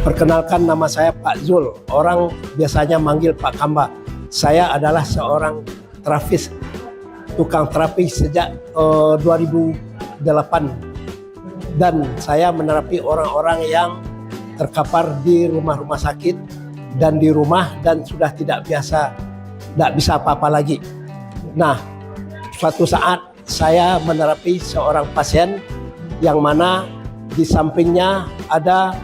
Perkenalkan, nama saya Pak Zul. Orang biasanya manggil Pak Kamba. Saya adalah seorang terapis, tukang terapi sejak 2008. Dan saya menerapi orang-orang yang terkapar di rumah-rumah sakit dan di rumah dan sudah tidak bisa apa-apa lagi. Nah, suatu saat saya menerapi seorang pasien yang mana di sampingnya ada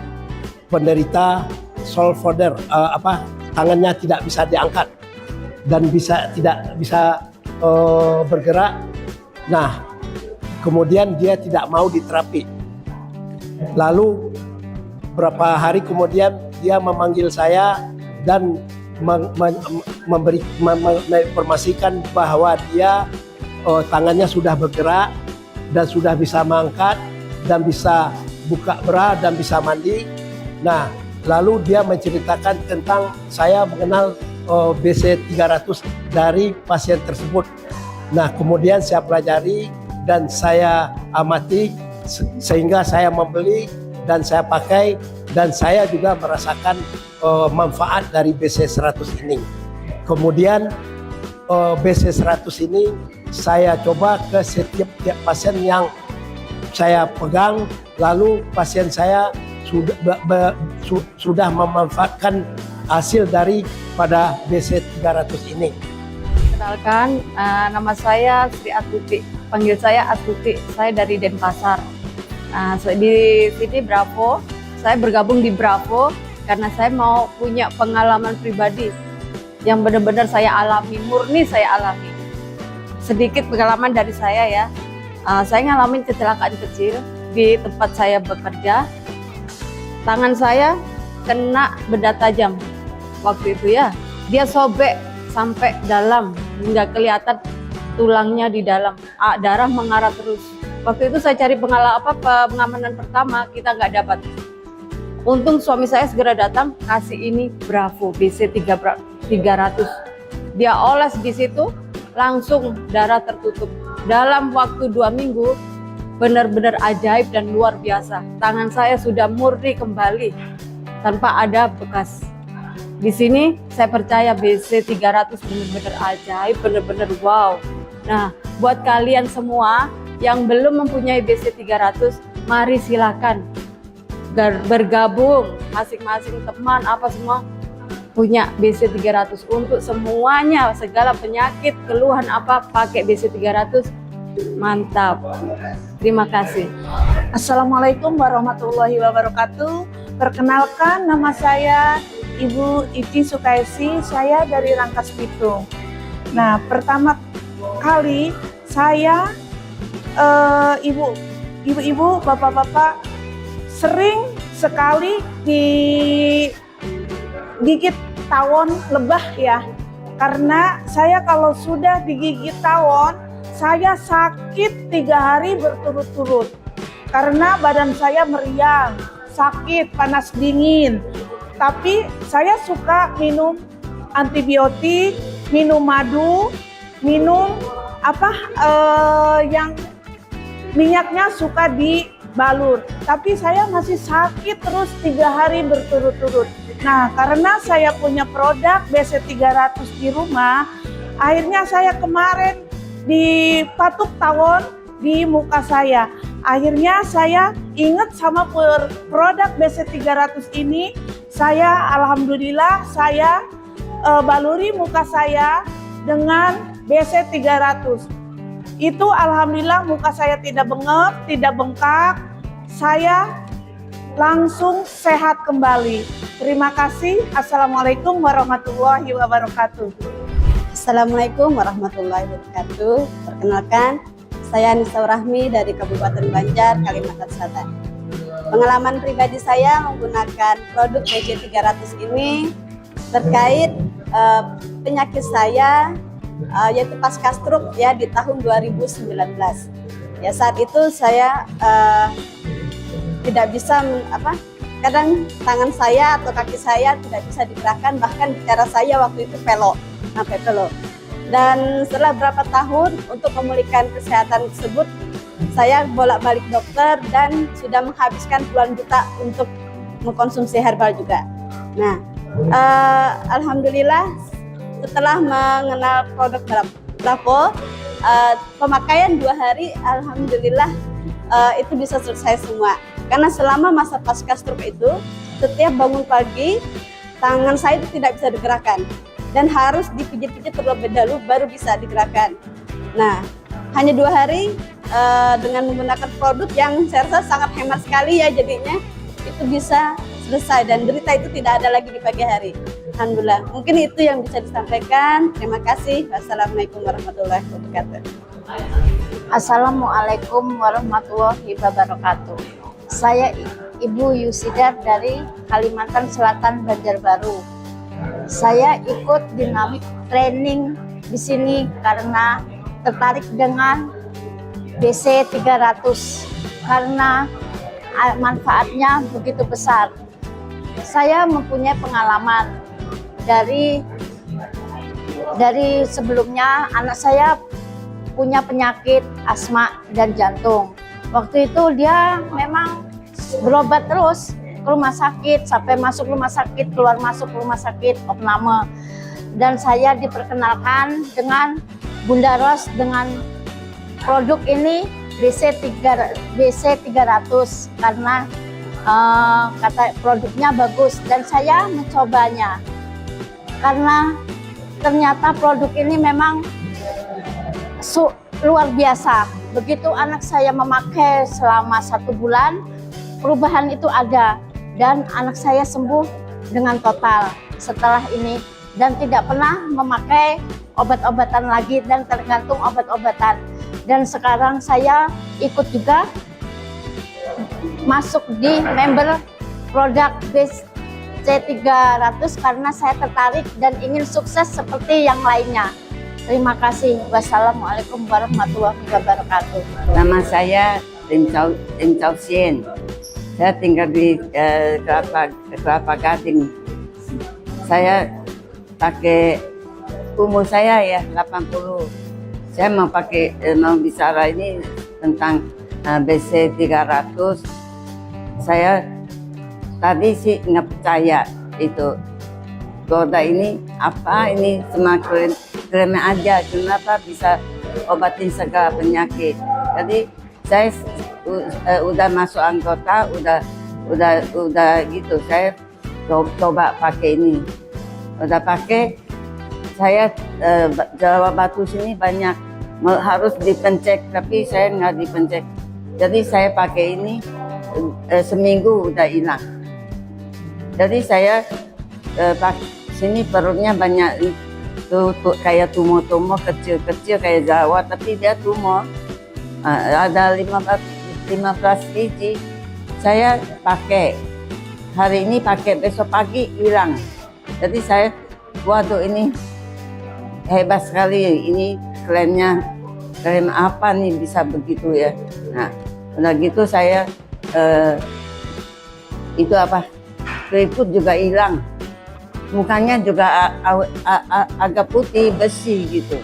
penderita shoulder, tangannya tidak bisa diangkat dan tidak bisa bergerak. Nah, kemudian dia tidak mau diterapi. Lalu beberapa hari kemudian dia memanggil saya dan menginformasikan bahwa dia tangannya sudah bergerak dan sudah bisa mengangkat dan bisa buka bra dan bisa mandi. Nah, lalu dia menceritakan tentang saya mengenal BC 300 dari pasien tersebut. Nah, kemudian saya pelajari dan saya amati sehingga saya membeli dan saya pakai, dan saya juga merasakan manfaat dari BC 100 ini. Kemudian BC 100 ini saya coba ke setiap pasien yang saya pegang, lalu pasien saya sudah memanfaatkan hasil daripada BC 300 ini. Kenalkan, nama saya Sri Astuti, panggil saya Astuti, saya dari Denpasar. Di sini Bravo, saya bergabung di Bravo karena saya mau punya pengalaman pribadi yang benar-benar saya alami, murni saya alami. Sedikit pengalaman dari saya ya, saya ngalamin kecelakaan kecil di tempat saya bekerja. Tangan saya kena benda tajam waktu itu ya, dia sobek sampai dalam hingga kelihatan tulangnya di dalam, darah mengalir terus. Waktu itu saya cari pengamanan pertama, kita nggak dapat. Untung suami saya segera datang, kasih ini Bravo BC 300. Dia oles di situ, langsung darah tertutup. Dalam waktu 2 minggu, benar-benar ajaib dan luar biasa. Tangan saya sudah murni kembali, tanpa ada bekas. Di sini saya percaya BC 300 benar-benar ajaib, benar-benar wow. Nah, buat kalian semua yang belum mempunyai BC 300, mari silakan bergabung, masing-masing teman apa semua punya BC 300 untuk semuanya, segala penyakit, keluhan apa, pakai BC 300, mantap. Terima kasih. Assalamualaikum warahmatullahi wabarakatuh. Perkenalkan, nama saya Ibu Iti Sukaisi, saya dari Rangkas Bitung. Nah, pertama kali saya ibu-ibu, bapak-bapak sering sekali digigit tawon lebah ya. Karena saya kalau sudah digigit tawon, saya sakit 3 hari berturut-turut. Karena badan saya meriang, sakit, panas dingin. Tapi saya suka minum antibiotik, minum madu, minum yang minyaknya suka dibalur, tapi saya masih sakit terus 3 hari berturut-turut. Nah, karena saya punya produk BC 300 di rumah, akhirnya saya kemarin dipatuk tawon di muka saya. Akhirnya saya ingat sama produk BC 300 ini, alhamdulillah saya baluri muka saya dengan BC 300. Itu alhamdulillah muka saya tidak bengep, tidak bengkak, saya langsung sehat kembali. Terima kasih. Assalamualaikum warahmatullahi wabarakatuh. Assalamualaikum warahmatullahi wabarakatuh. Perkenalkan, saya Nisa Rahmi dari Kabupaten Banjar, Kalimantan Selatan. Pengalaman pribadi saya menggunakan produk BC 300 ini terkait penyakit saya, yaitu pasca stroke ya di tahun 2019. Ya, saat itu saya tidak bisa kadang tangan saya atau kaki saya tidak bisa digerakkan, bahkan bicara saya waktu itu pelok, sampai pelok. Dan setelah berapa tahun untuk memulihkan kesehatan tersebut, saya bolak-balik dokter dan sudah menghabiskan puluhan juta untuk mengkonsumsi herbal juga. Nah, alhamdulillah setelah mengenal produk Bravo, pemakaian 2 hari, alhamdulillah itu bisa selesai semua. Karena selama masa pasca stroke itu, setiap bangun pagi, tangan saya itu tidak bisa digerakkan dan harus dipijit-pijit terlebih dahulu baru bisa digerakkan. Nah, hanya 2 hari dengan menggunakan produk yang saya rasa sangat hemat sekali ya, jadinya itu bisa selesai dan derita itu tidak ada lagi di pagi hari. Alhamdulillah. Mungkin itu yang bisa disampaikan. Terima kasih. Wassalamualaikum warahmatullahi wabarakatuh. Assalamualaikum warahmatullahi wabarakatuh. Saya Ibu Yusidar dari Kalimantan Selatan, Banjarbaru. Saya ikut dinamik training di sini karena tertarik dengan BC 300 karena manfaatnya begitu besar. Saya mempunyai pengalaman dari sebelumnya anak saya punya penyakit asma dan jantung. Waktu itu dia memang berobat terus ke rumah sakit, sampai masuk rumah sakit, keluar masuk rumah sakit, opname. Dan saya diperkenalkan dengan Bunda Ros dengan produk ini BC 300 karena kata produknya bagus dan saya mencobanya karena ternyata produk ini memang luar biasa. Begitu anak saya memakai selama 1 bulan, perubahan itu ada dan anak saya sembuh dengan total setelah ini dan tidak pernah memakai obat-obatan lagi dan tergantung obat-obatan. Dan sekarang saya ikut juga masuk di member produk BC 300 karena saya tertarik dan ingin sukses seperti yang lainnya. Terima kasih. Wassalamualaikum warahmatullahi wabarakatuh. Nama saya Lim Chao Sien. Saya tinggal di Kelapa Gading. Saya pakai umur saya ya 80. Saya mau bicara ini tentang BC 300. Saya tadi sih nggak percaya itu produk ini apa, ini cuma keren aja, kenapa bisa obatin segala penyakit. Jadi saya udah masuk anggota, udah gitu, saya coba pakai ini. Udah pakai, saya Jawa Batu sini banyak harus dipencet, tapi saya nggak dipencet. Jadi saya pakai ini seminggu udah hilang. Jadi saya sini perutnya banyak tuh kayak tumor-tumor kecil-kecil kayak Jawa, tapi dia tumor. Ada 15 biji. Saya pakai hari ini, pakai besok pagi hilang. Jadi saya, waduh ini hebat sekali, ini klaimnya klaim apa nih bisa begitu ya. Nah udah gitu saya itu apa, keriput juga hilang, mukanya juga agak putih bersih gitu.